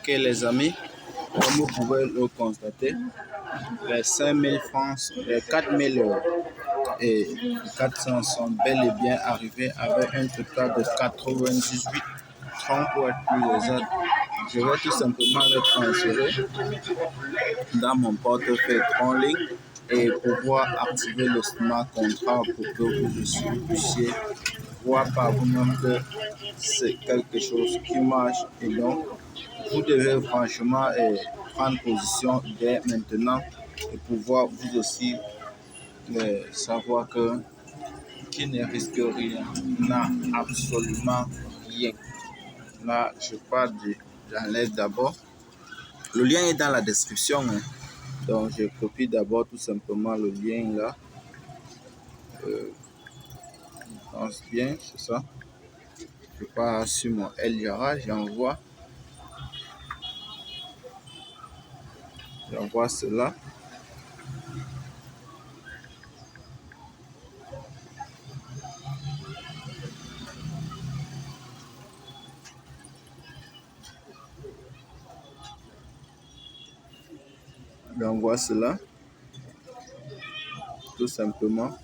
Ok les amis, comme vous pouvez le constater, les 5000 francs, les 4000 et 400 sont bel et bien arrivés avec un total de 98 francs pour être plus exact. Je vais tout simplement le transférer dans mon portefeuille Tronlink et pouvoir activer le smart contract pour que vous puissiez voir par vous-même que c'est quelque chose qui marche et donc vous devez franchement prendre position dès maintenant et pouvoir vous aussi savoir que qui ne risque rien n'a absolument rien. Là, je parle j'enlève d'abord. Le lien est dans la description. Hein. Donc, je copie d'abord tout simplement le lien là. Je pense bien, c'est ça. Je pars sur mon Eliara, j'envoie cela. J'envoie cela tout simplement.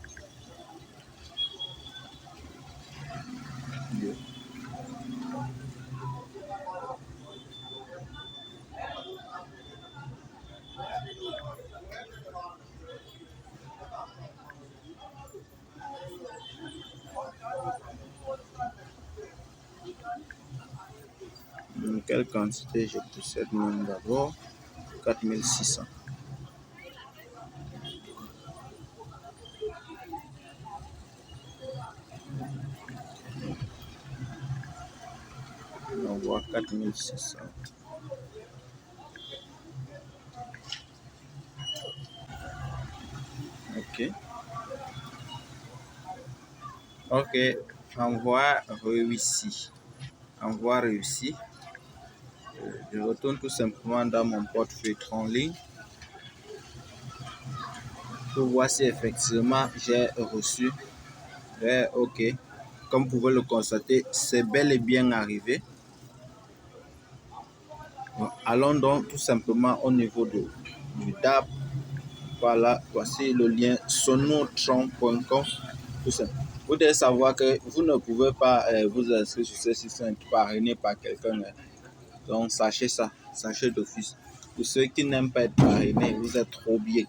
Quelle quantité je possède même d'abord? 4600. On voit 4600. Ok. Ok. Envoi réussi. Envoi réussi. Je retourne tout simplement dans mon portefeuille Tronlink pour voir si effectivement j'ai reçu. Ok. Comme vous pouvez le constater, c'est bel et bien arrivé. Bon, allons donc tout simplement au niveau du DAP. Voilà, voici le lien sonotron.com. Vous devez savoir que vous ne pouvez pas vous inscrire sur ce site sans être parrainé par quelqu'un. Donc, sachez ça, sachez d'office. Pour ceux qui n'aiment pas être parrainés, vous êtes trop bien.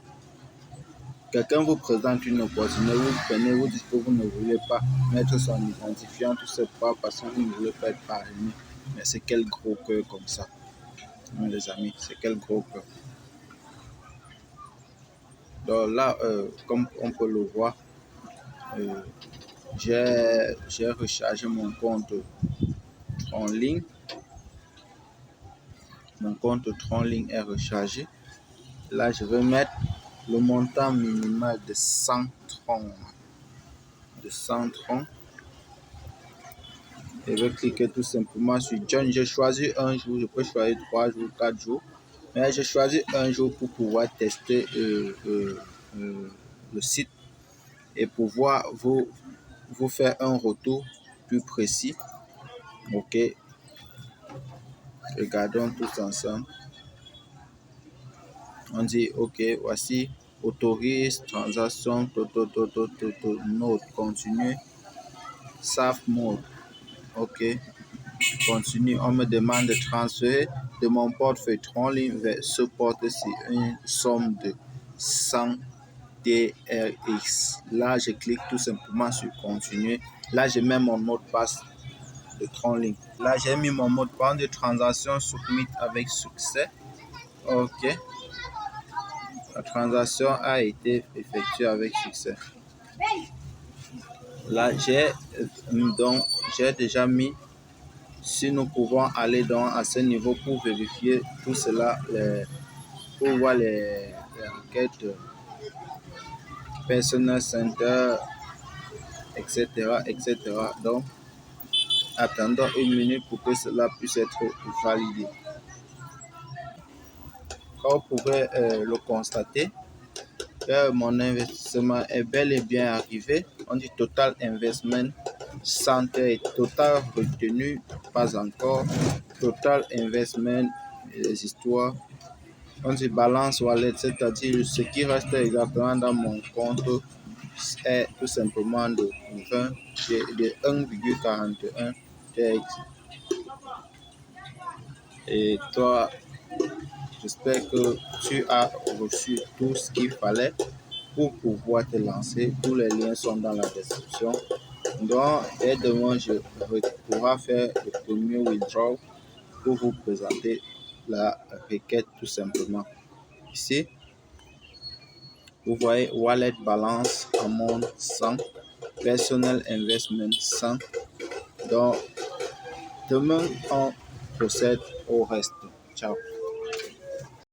Quelqu'un vous présente une opportunité, vous prenez, vous dites que vous ne voulez pas mettre son identifiant, tout ça parce que vous ne voulez pas être parrainé. Mais c'est quel gros cœur comme ça, les amis, c'est quel gros cœur. Donc là, comme on peut le voir, j'ai rechargé mon compte en ligne. Mon compte Tronlink est rechargé. Là, je vais mettre le montant minimal de 100 troncs. Et je vais cliquer tout simplement sur Join. J'ai choisi un jour, je peux choisir 3 jours, 4 jours. Mais j'ai choisi un jour pour pouvoir tester le site et pouvoir vous faire un retour plus précis. Ok, regardons tous ensemble. On dit ok, voici autorise transaction mode continue, safe mode. Ok, continue. On me demande de transférer de mon portefeuille Tronlink vers ce porte-ci une somme de 100 TRX. Là, je clique tout simplement sur continuer. Là, je mets mon mot de passe de Tronlink. Là, j'ai mis mon mot de passe de transaction submit avec succès. Ok. La transaction a été effectuée avec succès. Là, j'ai déjà mis. Si nous pouvons aller donc à ce niveau pour vérifier tout cela, pour voir les requêtes Personal Center, etc., etc. Donc, attendons une minute pour que cela puisse être validé. Comme vous pouvez le constater, mon investissement est bel et bien arrivé. On dit total investment, santé, total retenu, pas encore. Total investment les histoires. On dit balance wallet, c'est-à-dire ce qui reste exactement dans mon compte est tout simplement de 1,41 TX. Et toi, j'espère que tu as reçu tout ce qu'il fallait pour pouvoir te lancer. Tous les liens sont dans la description. Donc, dès demain, je pourrai faire le premier withdraw pour vous présenter la requête tout simplement. Ici, vous voyez Wallet Balance Amount 100, Personal Investment 100. Donc, demain, on procède au reste. Ciao.